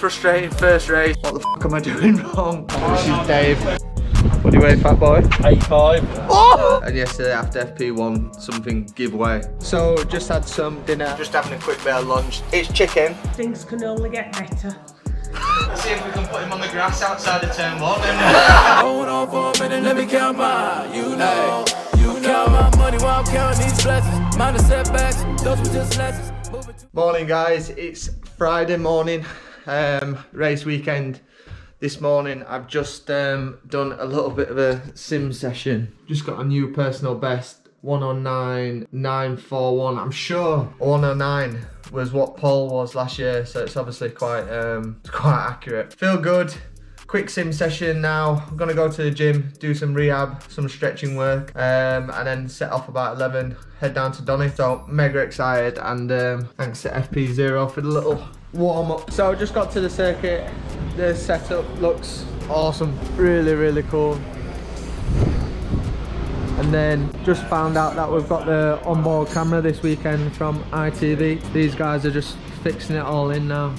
frustrating first race. What the fuck am I doing wrong? This is Dave. What do you weigh, fat boy? 85. Oh! And yesterday after FP won something giveaway. So just had some dinner. Just having a quick bit of lunch. It's chicken. Things can only get better. Let's see if we can put him on the grass outside of turn 1. Hold on for a minute, let me count my, you know. Count my money while I'm counting these blessings. Mind the setbacks, those were just lessons. Morning guys, it's Friday morning, race weekend. This morning I've just done a little bit of a sim session. Just got a new personal best, 109.941. I'm sure 109 was what Paul was last year, so it's obviously quite accurate. Feel good. Quick sim session now. I'm gonna go to the gym, do some rehab, some stretching work, and then set off about 11, head down to Donington. So mega excited, and thanks to FP0 for the little warm up. So just got to the circuit. The setup looks awesome, really cool. And then just found out that we've got the onboard camera this weekend from ITV. These guys are just fixing it all in now.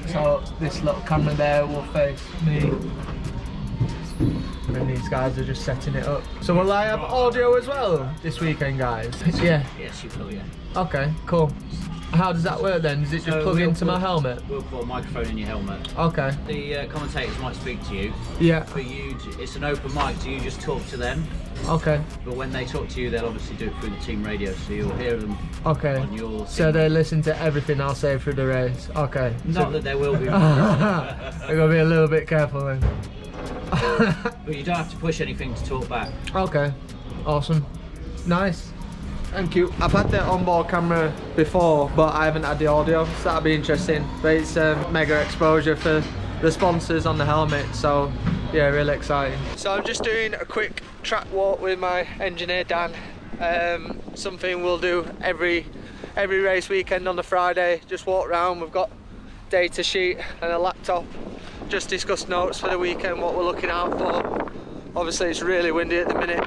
So this little camera there will face me, and these guys are just setting it up. So will I have audio as well this weekend, guys? Yeah. Yes, you will, yeah. Okay, cool. How does that work then? Does it just plug into my helmet? We'll put a microphone in your helmet. Okay. The commentators might speak to you. Yeah. But it's an open mic, so you just talk to them. Okay. But when they talk to you, they'll obviously do it through the team radio, so you'll hear them. Okay. On your. So they listen to everything I'll say through the race. Okay. Not that there will be. I've got to be a little bit careful then. But you don't have to push anything to talk back. Okay. Awesome. Nice. Thank you. I've had the onboard camera before, but I haven't had the audio, so that'll be interesting. But it's mega exposure for the sponsors on the helmet, so yeah, really exciting. So I'm just doing a quick track walk with my engineer Dan. Something we'll do every race weekend on the Friday. Just walk around. We've got data sheet and a laptop. Just discuss notes for the weekend, what we're looking out for. Obviously it's really windy at the minute,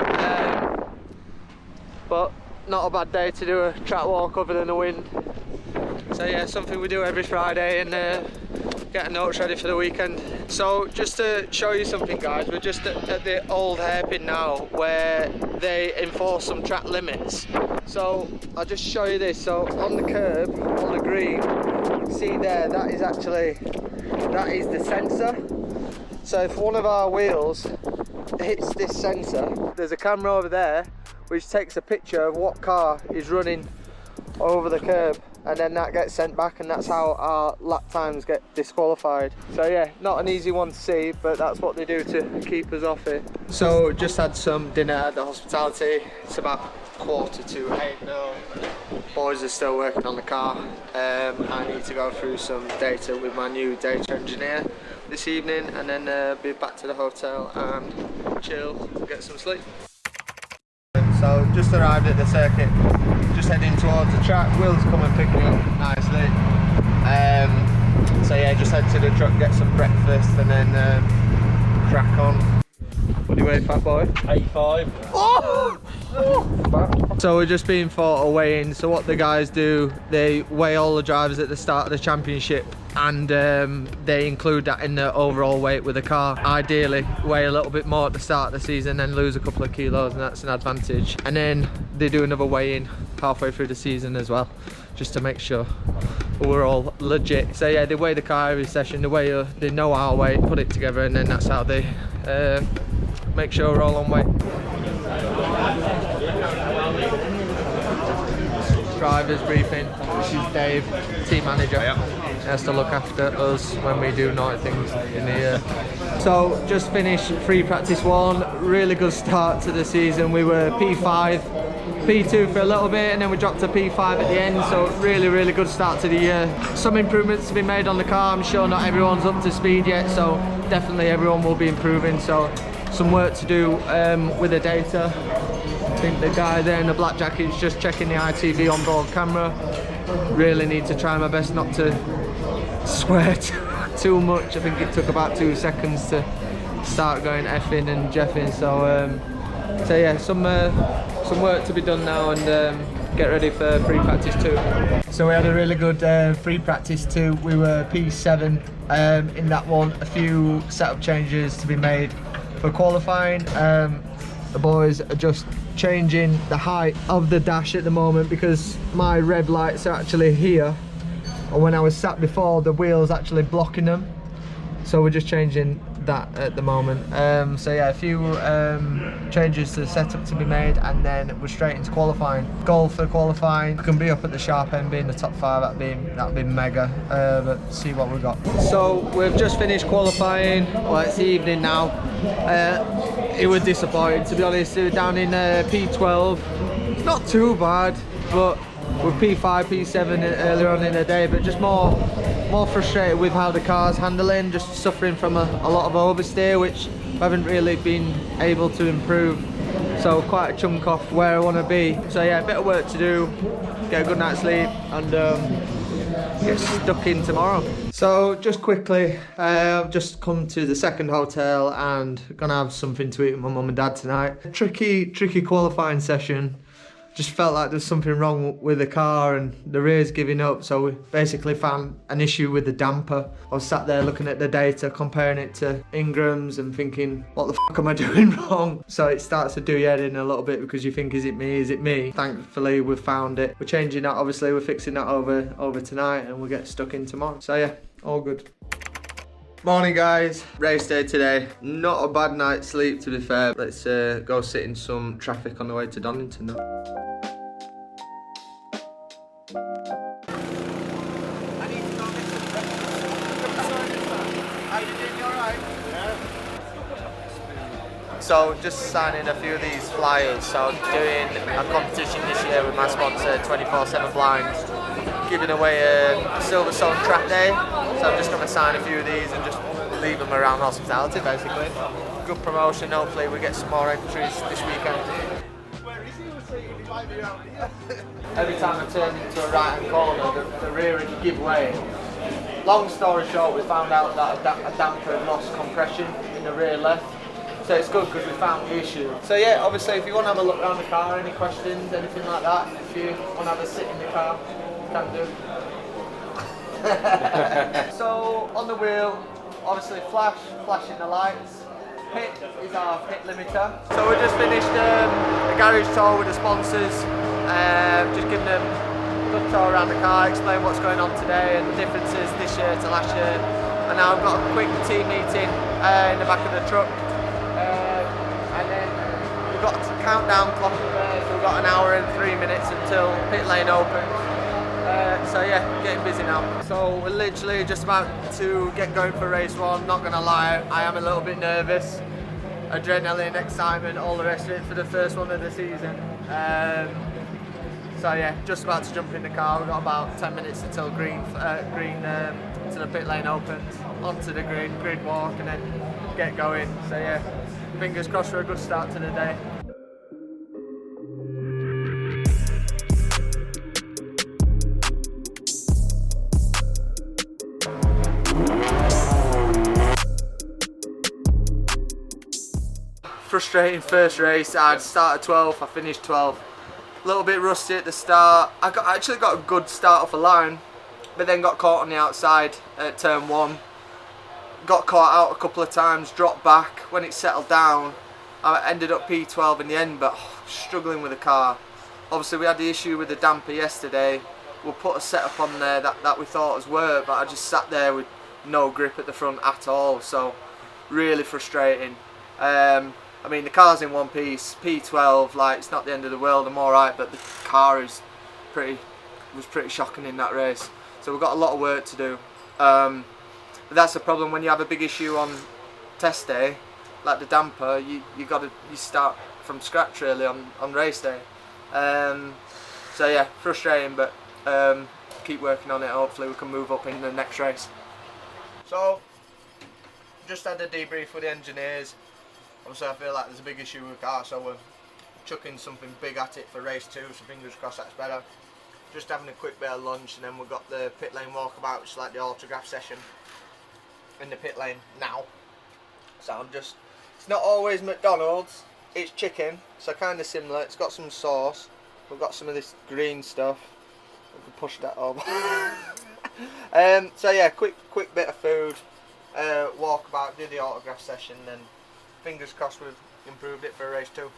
but not a bad day to do a track walk other than the wind. So yeah, something we do every Friday, and get notes ready for the weekend. So just to show you something, guys, we're just at the old hairpin now where they enforce some track limits. So I'll just show you this. So on the curb, on the green, see there, that is the sensor. So if one of our wheels hits this sensor, there's a camera over there which takes a picture of what car is running over the curb, and then that gets sent back, and that's how our lap times get disqualified. So yeah, not an easy one to see, but that's what they do to keep us off it. So just had some dinner at the hospitality. It's about 7:45 now. Boys are still working on the car. I need to go through some data with my new data engineer this evening, and then be back to the hotel and chill, get some sleep. So just arrived at the circuit, just heading towards the track. Will's come and pick me up nicely. So yeah, just head to the truck, get some breakfast, and then crack on. What do you weigh, fat boy? 85. Oh! So we're just being for a weigh-in. So what the guys do, they weigh all the drivers at the start of the championship, and they include that in the overall weight with the car. Ideally weigh a little bit more at the start of the season, then lose a couple of kilos, and that's an advantage. And then they do another weigh-in halfway through the season as well, just to make sure we're all legit. So yeah, they weigh the car every session, they know our weight, put it together, and then that's how they make sure we're all on weight. Drivers briefing. This is Dave, team manager. He has to look after us when we do naughty things in the year. So just finished free practice 1. Really good start to the season. We were P5, P2 for a little bit, and then we dropped to P5 at the end. So really good start to the year. Some improvements to be made on the car. I'm sure not everyone's up to speed yet, so definitely everyone will be improving. So some work to do with the data. I think the guy there in the black jacket is just checking the ITV onboard camera. Really need to try my best not to swear too much. I think it took about 2 seconds to start going effing and jeffing. So yeah, some work to be done now, and get ready for free practice 2. So we had a really good free practice 2. We were P7 in that one. A few setup changes to be made for qualifying. The boys are just changing the height of the dash at the moment because my red lights are actually here, and when I was sat before, the wheel's actually blocking them. So we're just changing that at the moment. So yeah, a few changes to the setup to be made, and then we're straight into qualifying. Goal for qualifying, can be up at the sharp end, be in the top 5. That'd be mega. But see what we've got. So we've just finished qualifying. Well, it's the evening now. It was disappointing, to be honest. We were down in P12. It's not too bad, but with P5, P7 earlier on in the day, but just more frustrated with how the car's handling, just suffering from a lot of oversteer, which I haven't really been able to improve. So quite a chunk off where I want to be. So yeah, a bit of work to do, get a good night's sleep, and get stuck in tomorrow. So just quickly, I've just come to the second hotel and gonna have something to eat with my mum and dad tonight. Tricky qualifying session. Just felt like there's something wrong with the car and the rear's giving up, so we basically found an issue with the damper. I was sat there looking at the data, comparing it to Ingram's and thinking, what the fuck am I doing wrong? So it starts to do your head in a little bit because you think, is it me, is it me? Thankfully we've found it. We're changing that, obviously we're fixing that over tonight, and we'll get stuck in tomorrow. So yeah, all good. Morning guys, race day today. Not a bad night's sleep, to be fair. Let's go sit in some traffic on the way to Donington though. So just signing a few of these flyers. So doing a competition this year with my sponsor 24/7 Blinds, giving away a Silver Stone track day. So I'm just going to sign a few of these and just leave them around hospitality basically. Good promotion, hopefully we get some more entries this weekend. Every time I turn into a right hand corner, the rear would give way. Long story short, we found out that a damper had lost compression in the rear left. So it's good because we found the issue. So yeah, obviously if you want to have a look around the car, any questions, anything like that, if you want to have a sit in the car, you can do. So on the wheel, obviously flashing the lights. Pit is our pit limiter. So we just finished a garage tour with the sponsors, just giving them a good tour around the car, explain what's going on today and the differences this year to last year. And now I've got a quick team meeting in the back of the truck. And then we've got a countdown clock there, so we've got an hour and 3 minutes until pit lane opens. So yeah, getting busy now. So we're literally just about to get going for race 1. Not gonna lie, I am a little bit nervous. Adrenaline, excitement, all the rest of it for the first one of the season. So yeah, just about to jump in the car. We've got about 10 minutes until green to the pit lane opens, onto the grid walk, and then get going. So yeah, fingers crossed for a good start to the day. Frustrating first race. I'd started 12th, I finished 12th. A little bit rusty at the start. I actually got a good start off the line, but then got caught on the outside at turn 1. Got caught out a couple of times, dropped back. When it settled down, I ended up P12 in the end, but struggling with the car. Obviously we had the issue with the damper yesterday. We'll put a setup on there that we thought was work, but I just sat there with no grip at the front at all, so really frustrating. I mean, the car's in one piece, P12, like, it's not the end of the world, I'm alright, but the car was pretty shocking in that race. So we've got a lot of work to do. But that's the problem when you have a big issue on test day, like the damper, you start from scratch really on race day. So yeah, frustrating, but keep working on it. Hopefully we can move up in the next race. So, just had a debrief with the engineers. Obviously I feel like there's a big issue with the car, so we're chucking something big at it for race 2, so fingers crossed that's better. Just having a quick bit of lunch, and then we've got the pit lane walkabout, which is like the autograph session in the pit lane now. So it's not always McDonald's, it's chicken, so kind of similar. It's got some sauce, we've got some of this green stuff. We can push that over. So yeah, quick bit of food, walk about, do the autograph session, and fingers crossed we've improved it for race 2.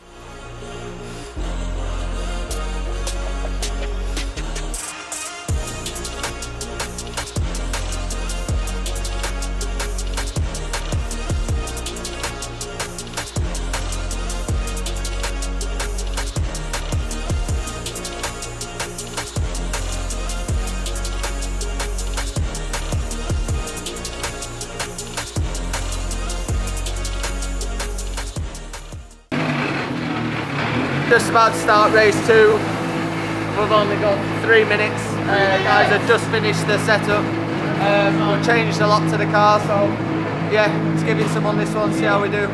Just about to start race 2. We've only got 3 minutes. Guys have just finished the setup. We've changed a lot to the car, so yeah, let's give it some on this one, see how we do. The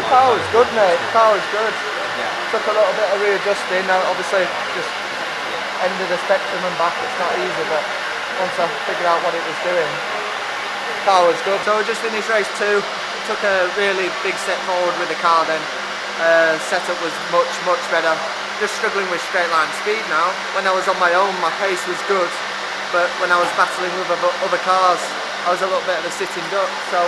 car was good, mate. The car was good. Took a little bit of readjusting. Obviously, just end of the spectrum and back, it's not easy, but once I figured out what it was doing, the car was good. So we just finished race 2. Took a really big step forward with the car then. Setup was much better. Just struggling with straight line speed now. When I was on my own, my pace was good, but when I was battling with other cars, I was a little bit of a sitting duck. So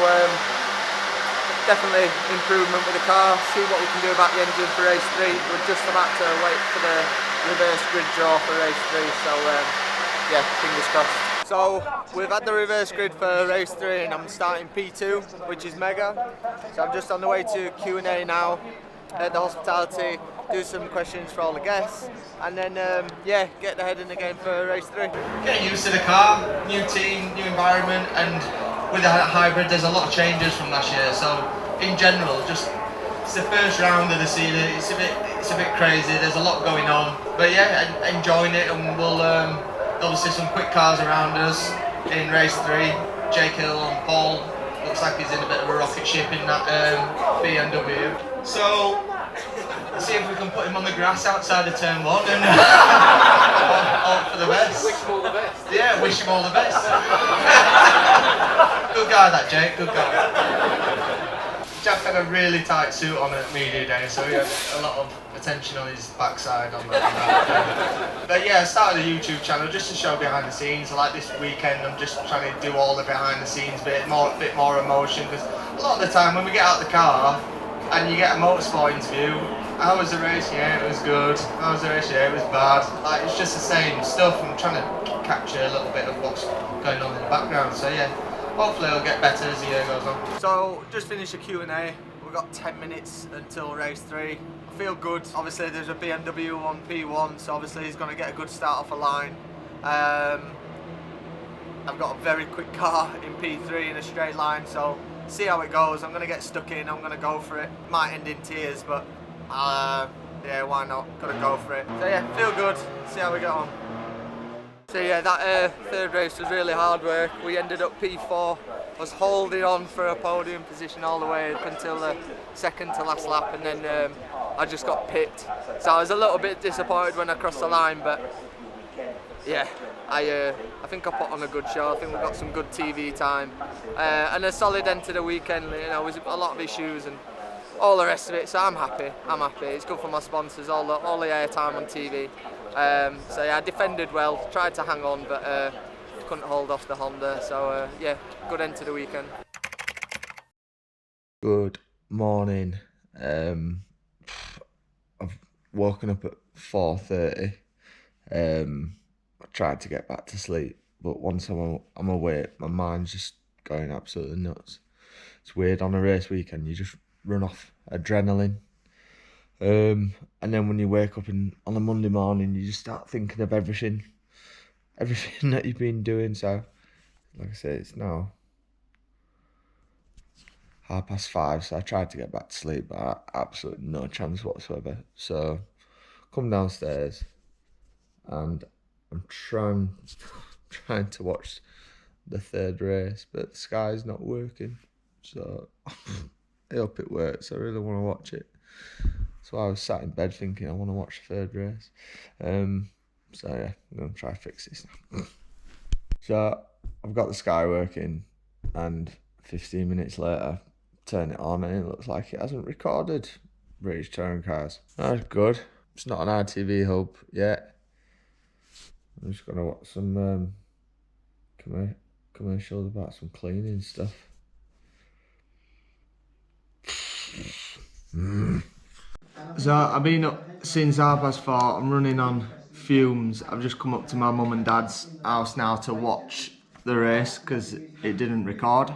definitely improvement with the car. See what we can do about the engine for race 3. We're just about to wait for the reverse grid draw for race 3, so yeah, fingers crossed. So we've had the reverse grid for race 3 and I'm starting P2, which is mega. So I'm just on the way to Q&A now at the hospitality, do some questions for all the guests, and then yeah, get the head in the game for race 3. Getting used to the car, new team, new environment, and with the hybrid there's a lot of changes from last year, so in general just it's the first round of the season, it's a bit crazy, there's a lot going on, but yeah, enjoying it, and we'll obviously some quick cars around us in race 3. Jake Hill on pole, looks like he's in a bit of a rocket ship in that BMW, so let's see if we can put him on the grass outside of turn 1 and hope for the best. Wish him all the best. Yeah, wish him all the best. Good guy that Jake, good guy. Jack had a really tight suit on at media day, so he had a lot of attention on his backside on that. But yeah, I started a YouTube channel just to show behind the scenes. Like this weekend, I'm just trying to do all the behind the scenes bit more emotion, because a lot of the time when we get out the car and you get a motorsport interview, how was the race? Yeah, it was good. How was the race? Yeah, it was bad. Like, it's just the same stuff. I'm trying to capture a little bit of what's going on in the background. So yeah, hopefully it'll get better as the year goes on. So just finished the Q&A. We've got 10 minutes until race 3. I feel good. Obviously there's a BMW on P1, so obviously he's going to get a good start off a line. I've got a very quick car in P3 in a straight line, so see how it goes. I'm going to get stuck in, I'm going to go for it. Might end in tears, but yeah, why not? Got to go for it. So yeah, feel good. See how we get on. So yeah, that third race was really hard work. We ended up P4. Was holding on for a podium position all the way up until the second to last lap, and then I just got pipped. So I was a little bit disappointed when I crossed the line, but yeah, I think I put on a good show. I think we got some good TV time and a solid end to the weekend. You know, with a lot of issues and all the rest of it. So I'm happy. It's good for my sponsors. All the airtime on TV. So yeah, I defended well. Tried to hang on, but couldn't hold off the Honda. So yeah, good end to the weekend. Good morning. I've woken up at 4:30. I tried to get back to sleep, but once I'm awake, my mind's just going absolutely nuts. It's weird, on a race weekend you just run off adrenaline, and then when you wake up on a Monday morning, you just start thinking of everything that you've been doing. So like I say, it's now 5:30, so I tried to get back to sleep, but I absolutely no chance whatsoever. So come downstairs and I'm trying to watch the third race, but Sky's not working, so I hope it works. I really want to watch it. So I was sat in bed thinking I want to watch the third race. So yeah, I'm going to try to fix this now. So I've got the Sky working, and 15 minutes later, turn it on and it looks like it hasn't recorded British Touring Cars. That's good. It's not an ITV hub yet. I'm just going to watch some commercials about some cleaning stuff. So I've been up since 4:30. I'm running on fumes. I've just come up to my mum and dad's house now to watch the race because it didn't record.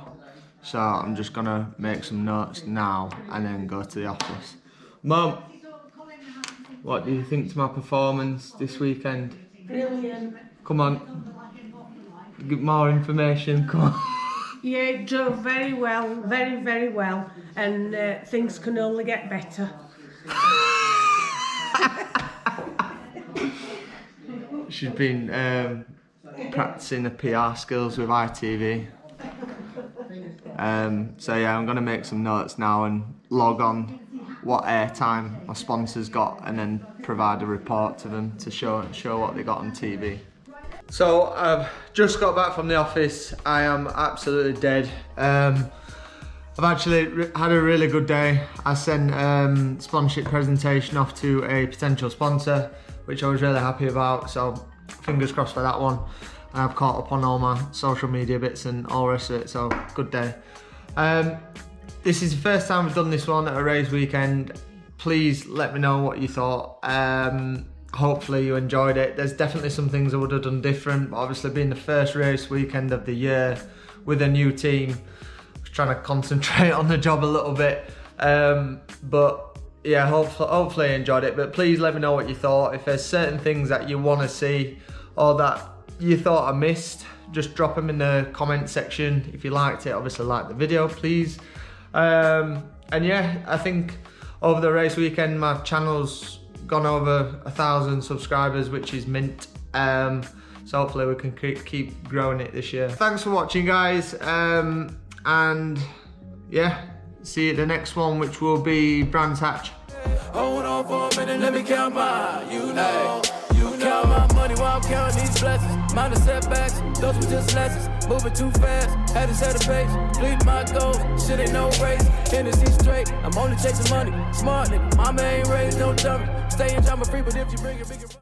So I'm just gonna make some notes now and then go to the office. Mum, what do you think to my performance this weekend? Brilliant. Come on, give more information, come on. Yeah, it drove very well, very, very well, and things can only get better. She's been practicing the PR skills with ITV. So yeah, I'm gonna make some notes now and log on what airtime my sponsors got, and then provide a report to them to show what they got on TV. So I've just got back from the office. I am absolutely dead. I've actually had a really good day. I sent sponsorship presentation off to a potential sponsor, which I was really happy about. So fingers crossed for that one. And I've caught up on all my social media bits and all the rest of it. So good day. This is the first time I've done this one at a race weekend. Please let me know what you thought. Hopefully you enjoyed it. There's definitely some things I would have done different, but obviously being the first race weekend of the year with a new team, I was trying to concentrate on the job a little bit. But yeah, hopefully you enjoyed it. But please let me know what you thought. If there's certain things that you want to see or that you thought I missed, just drop them in the comment section. If you liked it, obviously like the video, please. And yeah, I think over the race weekend my channel's gone over 1,000 subscribers, which is mint. So hopefully we can keep growing it this year. Thanks for watching, guys, and yeah, see you at the next one, which will be Brands Hatch. Hold on for a minute, let me count my, you know. Count my money while I'm counting these blessings. Mind the setbacks, those were just lessons. Moving too fast, had to set a pace. Bleed my goal, shit ain't no race. Hennessy straight, I'm only chasing money. Smart nigga, mama ain't raised no dummy. Stay in drama free, but if you bring it bigger.